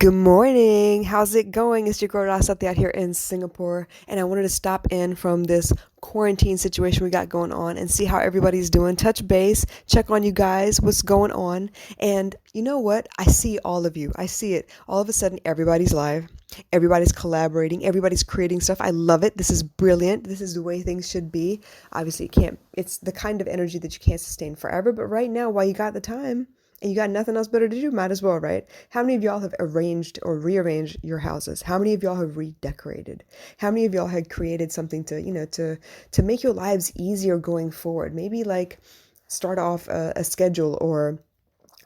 Good morning. How's it going? It's your girl Rasati out here in Singapore, and I wanted to stop in from this quarantine situation we got going on and see how everybody's doing. Touch base, check on you guys, what's going on. And you know what? I see all of you. I see it. All of a sudden, everybody's live, everybody's collaborating, everybody's creating stuff. I love it. This is brilliant. This is the way things should be. Obviously, you can't, it's the kind of energy that you can't sustain forever, but right now, while you got the time, and you got nothing else better to do, might as well, right? How many of y'all have arranged or rearranged your houses? How many of y'all have redecorated? How many of y'all had created something to, to make your lives easier going forward? Maybe like start off a schedule or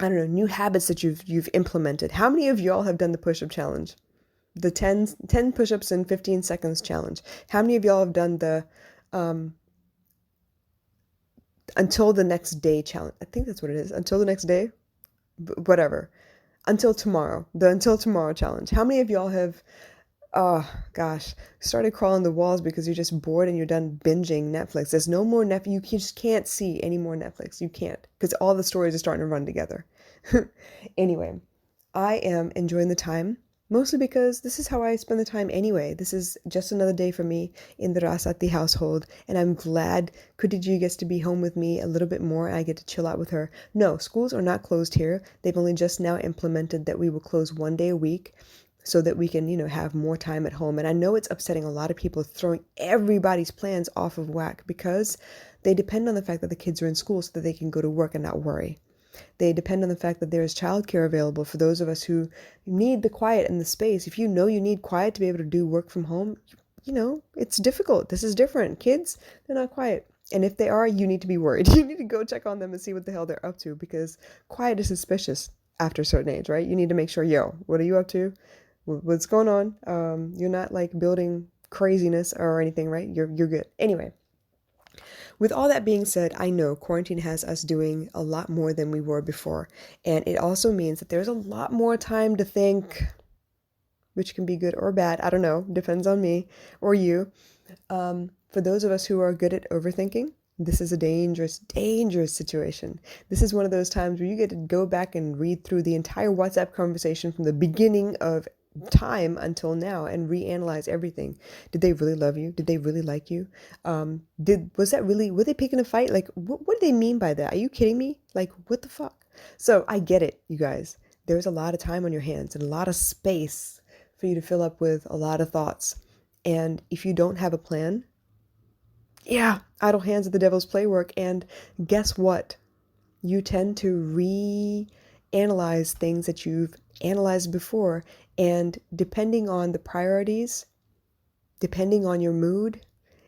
I don't know, new habits that you've implemented. How many of y'all have done the push-up challenge? The 10 push-ups in 15 seconds challenge. How many of y'all have done the um until the next day challenge? I think that's what it is. Until the next day? Whatever. Until tomorrow, the until tomorrow challenge. How many of y'all have, oh gosh, started crawling the walls because you're just bored and you're done binging Netflix? There's no more Netflix. You just can't see any more Netflix. You can't because all the stories are starting to run together. Anyway, I am enjoying the time. Mostly because this is how I spend the time anyway. This is just another day for me in the Rasati household, and I'm glad Kudiji gets to be home with me a little bit more and I get to chill out with her. No, schools are not closed here. They've only just now implemented that we will close one day a week so that we can, have more time at home. And I know it's upsetting a lot of people, throwing everybody's plans off of whack because they depend on the fact that the kids are in school so that they can go to work and not worry. They depend on the fact that there is childcare available for those of us who need the quiet and the space. If you know you need quiet to be able to do work from home, it's difficult. This is different. Kids, they're not quiet. And if they are, you need to be worried. You need to go check on them and see what the hell they're up to because quiet is suspicious after a certain age, right? You need to make sure, yo, what are you up to? What's going on? You're not like building craziness or anything, right? You're good. Anyway, with all that being said, I know quarantine has us doing a lot more than we were before. And it also means that there's a lot more time to think, which can be good or bad. I don't know. Depends on me or you. For those of us who are good at overthinking, this is a dangerous, dangerous situation. This is one of those times where you get to go back and read through the entire WhatsApp conversation from the beginning of time until now and reanalyze everything. Did they really love you? Did they really like you? Was that really, were they picking a fight? Like, what do they mean by that? Are you kidding me? Like, what the fuck? So I get it, you guys. There's a lot of time on your hands and a lot of space for you to fill up with a lot of thoughts. And if you don't have a plan, yeah, idle hands are the devil's playwork. And guess what? You tend to reanalyze things that you've analyzed before. And depending on the priorities, depending on your mood,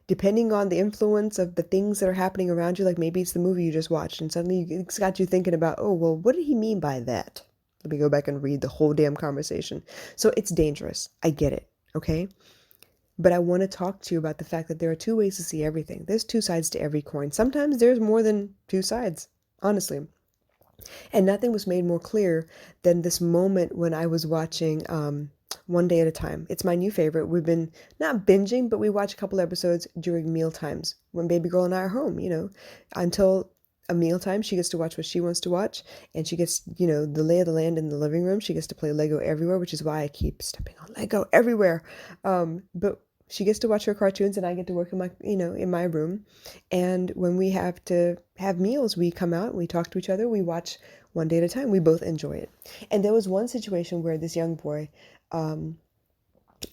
depending on the influence of the things that are happening around you, like maybe it's the movie you just watched and suddenly it's got you thinking about, oh, well, what did he mean by that? Let me go back and read the whole damn conversation. So it's dangerous. I get it. Okay. But I want to talk to you about the fact that there are two ways to see everything. There's two sides to every coin. Sometimes there's more than two sides, honestly. And nothing was made more clear than this moment when I was watching One Day at a Time. It's my new favorite. We've been not binging, but we watch a couple episodes during meal times when baby girl and I are home, until a mealtime. She gets to watch what she wants to watch, and she gets, the lay of the land in the living room. She gets to play Lego everywhere, which is why I keep stepping on Lego everywhere. But she gets to watch her cartoons, and I get to work in my, in my room. And when we have to have meals, we come out, we talk to each other, we watch One Day at a Time. We both enjoy it. And there was one situation where this young boy,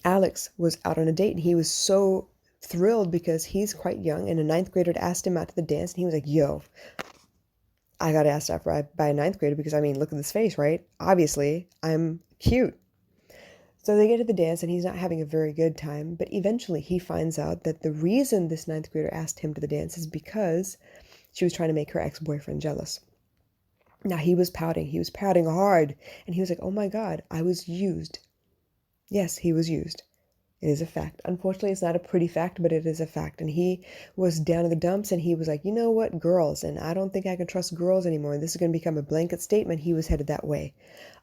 Alex, was out on a date, and he was so thrilled because he's quite young, and a ninth grader had asked him out to the dance, and he was like, yo, I got asked out by a ninth grader because, look at this face, right? Obviously, I'm cute. So they get to the dance and he's not having a very good time, but eventually he finds out that the reason this ninth grader asked him to the dance is because she was trying to make her ex-boyfriend jealous. Now he was pouting hard, and he was like, oh my God, I was used. Yes, he was used. It is a fact. Unfortunately, it's not a pretty fact, but it is a fact. And he was down in the dumps, and he was like, you know what, girls, and I don't think I can trust girls anymore. And this is going to become a blanket statement. He was headed that way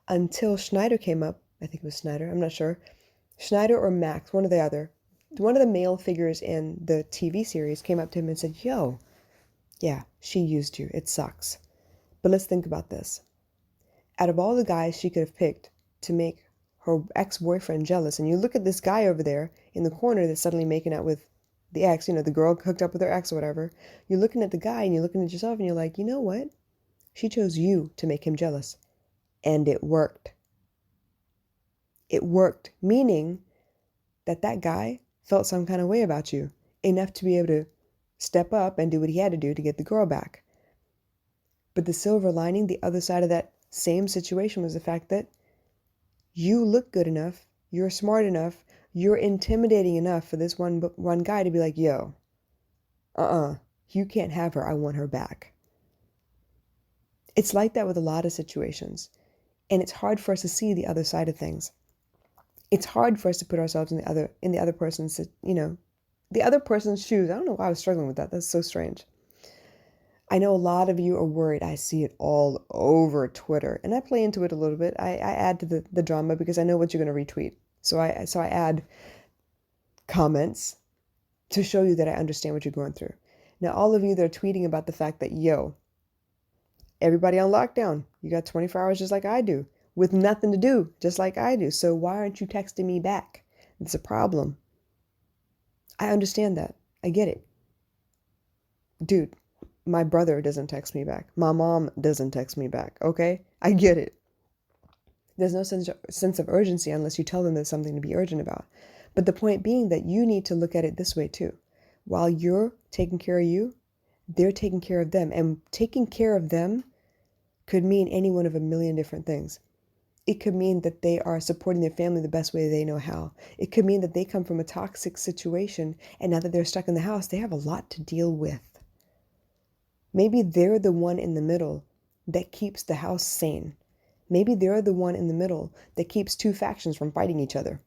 until Schneider came up. I think it was Schneider. I'm not sure. Schneider or Max, one or the other. One of the male figures in the TV series came up to him and said, yo, yeah, she used you. It sucks. But let's think about this. Out of all the guys she could have picked to make her ex-boyfriend jealous, and you look at this guy over there in the corner that's suddenly making out with the ex, the girl hooked up with her ex or whatever. You're looking at the guy and you're looking at yourself and you're like, you know what? She chose you to make him jealous. And it worked. It worked, meaning that that guy felt some kind of way about you, enough to be able to step up and do what he had to do to get the girl back. But the silver lining, the other side of that same situation, was the fact that you look good enough, you're smart enough, you're intimidating enough for this one guy to be like, yo, you can't have her, I want her back. It's like that with a lot of situations, and it's hard for us to see the other side of things. It's hard for us to put ourselves in the other person's, the other person's shoes. I don't know why I was struggling with that. That's so strange. I know a lot of you are worried. I see it all over Twitter, and I play into it a little bit. I add to the drama because I know what you're going to retweet. So I add comments to show you that I understand what you're going through. Now, all of you that are tweeting about the fact that, yo, everybody on lockdown, you got 24 hours just like I do, with nothing to do, just like I do. So why aren't you texting me back? It's a problem. I understand that. I get it. Dude, my brother doesn't text me back. My mom doesn't text me back, okay? I get it. There's no sense of urgency unless you tell them there's something to be urgent about. But the point being that you need to look at it this way too. While you're taking care of you, they're taking care of them. And taking care of them could mean any one of a million different things. It could mean that they are supporting their family the best way they know how. It could mean that they come from a toxic situation, and now that they're stuck in the house, they have a lot to deal with. Maybe they're the one in the middle that keeps the house sane. Maybe they're the one in the middle that keeps two factions from fighting each other.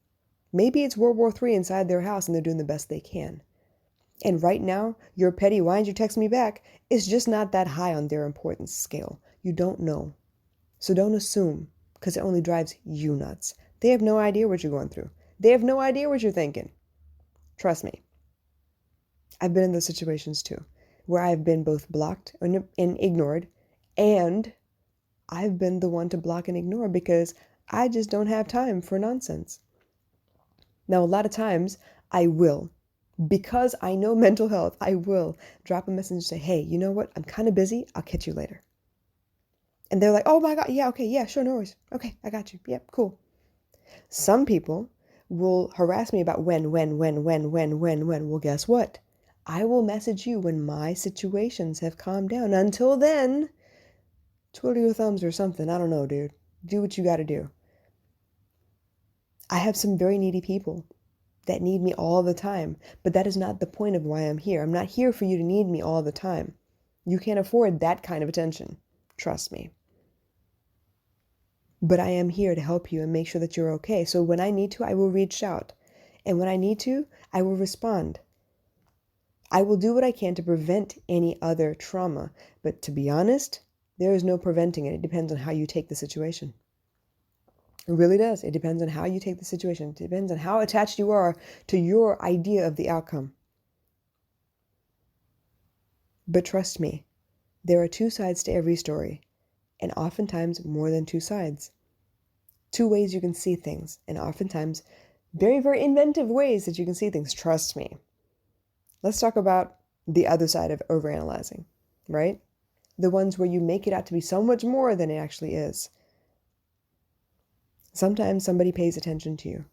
Maybe it's World War III inside their house and they're doing the best they can. And right now, your petty, why didn't you text me back, is just not that high on their importance scale. You don't know. So don't assume, because it only drives you nuts. They have no idea what you're going through. They have no idea what you're thinking. Trust me. I've been in those situations too, where I've been both blocked and ignored, and I've been the one to block and ignore because I just don't have time for nonsense. Now, a lot of times I will, because I know mental health, I will drop a message and say, hey, you know what? I'm kind of busy. I'll catch you later. And they're like, oh my God, yeah, okay, yeah, sure, no worries. Okay, I got you. Yep, cool. Some people will harass me about when. Well, guess what? I will message you when my situations have calmed down. Until then, twiddle your thumbs or something. I don't know, dude. Do what you got to do. I have some very needy people that need me all the time, but that is not the point of why I'm here. I'm not here for you to need me all the time. You can't afford that kind of attention. Trust me. But I am here to help you and make sure that you're okay. So when I need to, I will reach out. And when I need to, I will respond. I will do what I can to prevent any other trauma. But to be honest, there is no preventing it. It depends on how you take the situation. It really does. It depends on how you take the situation. It depends on how attached you are to your idea of the outcome. But trust me, there are two sides to every story, and oftentimes more than two sides. Two ways you can see things, and oftentimes very, very inventive ways that you can see things. Trust me. Let's talk about the other side of overanalyzing, right? The ones where you make it out to be so much more than it actually is. Sometimes somebody pays attention to you.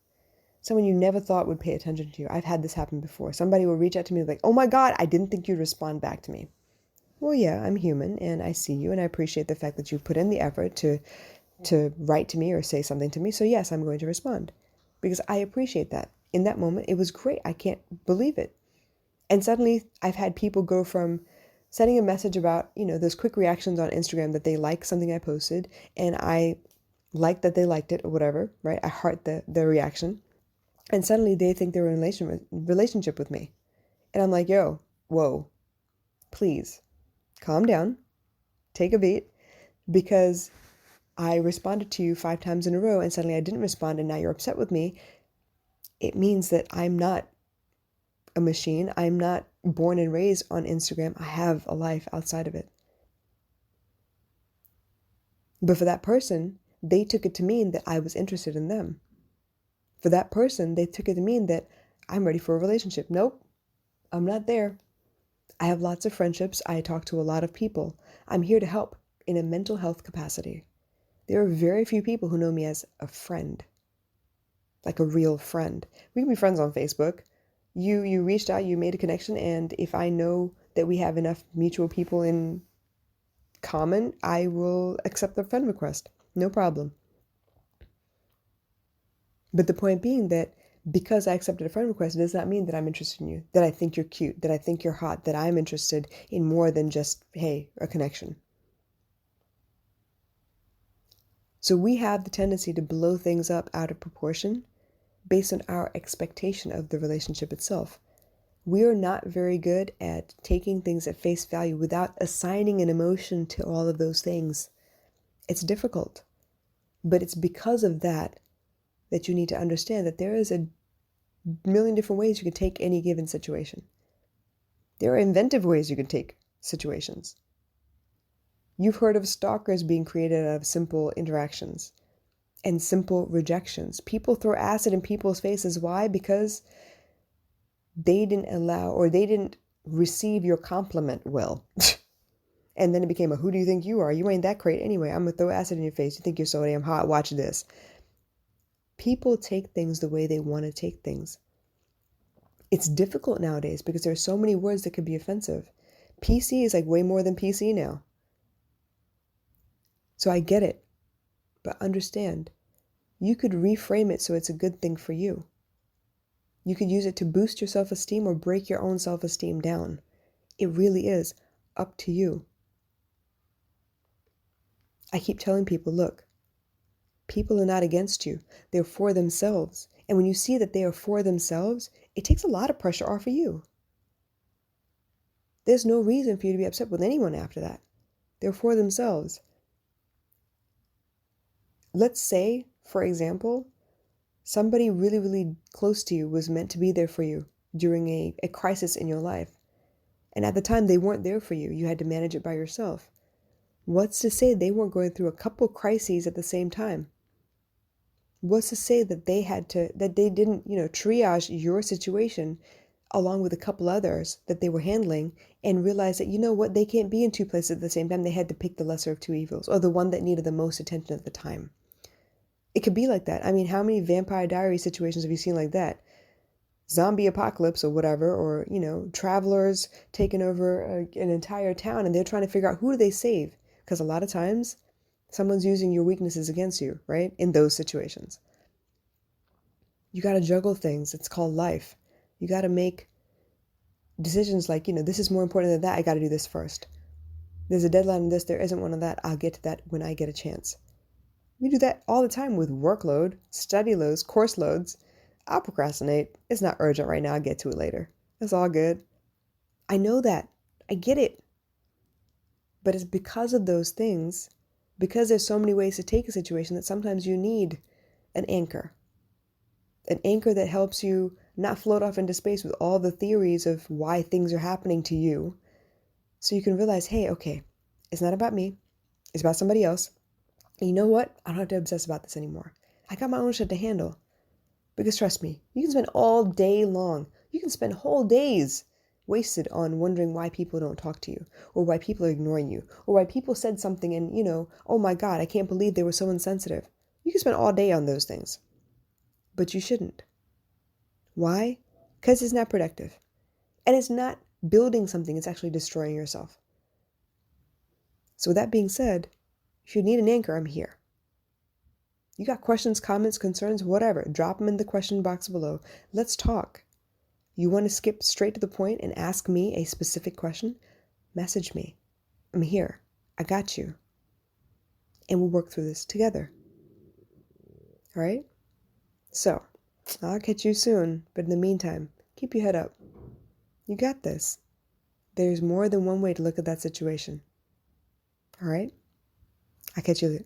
Someone you never thought would pay attention to you. I've had this happen before. Somebody will reach out to me like, oh my God, I didn't think you'd respond back to me. Well, yeah, I'm human and I see you and I appreciate the fact that you put in the effort to write to me or say something to me. So yes, I'm going to respond because I appreciate that. In that moment, it was great. I can't believe it. And suddenly I've had people go from sending a message about, those quick reactions on Instagram that they like something I posted and I like that they liked it or whatever, right? I heart the reaction. And suddenly they think they're in a relationship with me. And I'm like, yo, whoa, please calm down, take a beat, because I responded to you 5 times in a row and suddenly I didn't respond and now you're upset with me. It means that I'm not a machine. I'm not born and raised on Instagram. I have a life outside of it. But for that person, they took it to mean that I was interested in them. For that person, they took it to mean that I'm ready for a relationship. Nope, I'm not there. I have lots of friendships. I talk to a lot of people. I'm here to help in a mental health capacity. There are very few people who know me as a friend, like a real friend. We can be friends on Facebook. You reached out, you made a connection, and if I know that we have enough mutual people in common, I will accept the friend request. No problem. But the point being that because I accepted a friend request, it does not mean that I'm interested in you, that I think you're cute, that I think you're hot, that I'm interested in more than just, hey, a connection. So we have the tendency to blow things up out of proportion based on our expectation of the relationship itself. We are not very good at taking things at face value without assigning an emotion to all of those things. It's difficult. But it's because of that that you need to understand that there is a million different ways you can take any given situation. There are inventive ways you can take situations. You've heard of stalkers being created out of simple interactions and simple rejections. People throw acid in people's faces. Why? Because they didn't allow or they didn't receive your compliment well. And then it became a who do you think you are? You ain't that great anyway. I'm going to throw acid in your face. You think you're so damn hot. Watch this. People take things the way they want to take things. It's difficult nowadays because there are so many words that could be offensive. PC is like way more than PC now. So I get it. But understand, you could reframe it so it's a good thing for you. You could use it to boost your self-esteem or break your own self-esteem down. It really is up to you. I keep telling people, look, people are not against you. They're for themselves. And when you see that they are for themselves, it takes a lot of pressure off of you. There's no reason for you to be upset with anyone after that. They're for themselves. Let's say, for example, somebody really, really close to you was meant to be there for you during a crisis in your life. And at the time, they weren't there for you. You had to manage it by yourself. What's to say they weren't going through a couple crises at the same time? What's to say that they didn't, triage your situation along with a couple others that they were handling and realize that, you know what, they can't be in two places at the same time. They had to pick the lesser of two evils or the one that needed the most attention at the time. It could be like that. I mean, how many Vampire Diaries situations have you seen like that? Zombie apocalypse or whatever, or, travelers taking over an entire town and they're trying to figure out who do they save? Because a lot of times someone's using your weaknesses against you, right? In those situations. You got to juggle things. It's called life. You got to make decisions like, this is more important than that. I got to do this first. There's a deadline on this. There isn't one on that. I'll get to that when I get a chance. We do that all the time with workload, study loads, course loads. I'll procrastinate. It's not urgent right now. I'll get to it later. It's all good. I know that. I get it. But it's because of those things, because there's so many ways to take a situation that sometimes you need an anchor. An anchor that helps you not float off into space with all the theories of why things are happening to you. So you can realize, hey, okay, it's not about me. It's about somebody else. And you know what? I don't have to obsess about this anymore. I got my own shit to handle. Because trust me, you can spend all day long, you can spend whole days wasted on wondering why people don't talk to you, or why people are ignoring you, or why people said something and, oh my God, I can't believe they were so insensitive. You can spend all day on those things. But you shouldn't. Why? Because it's not productive. And it's not building something, it's actually destroying yourself. So with that being said, if you need an anchor, I'm here. You got questions, comments, concerns, whatever, drop them in the question box below. Let's talk. You want to skip straight to the point and ask me a specific question? Message me. I'm here. I got you. And we'll work through this together. All right? So, I'll catch you soon. But in the meantime, keep your head up. You got this. There's more than one way to look at that situation. All right? I'll catch you later.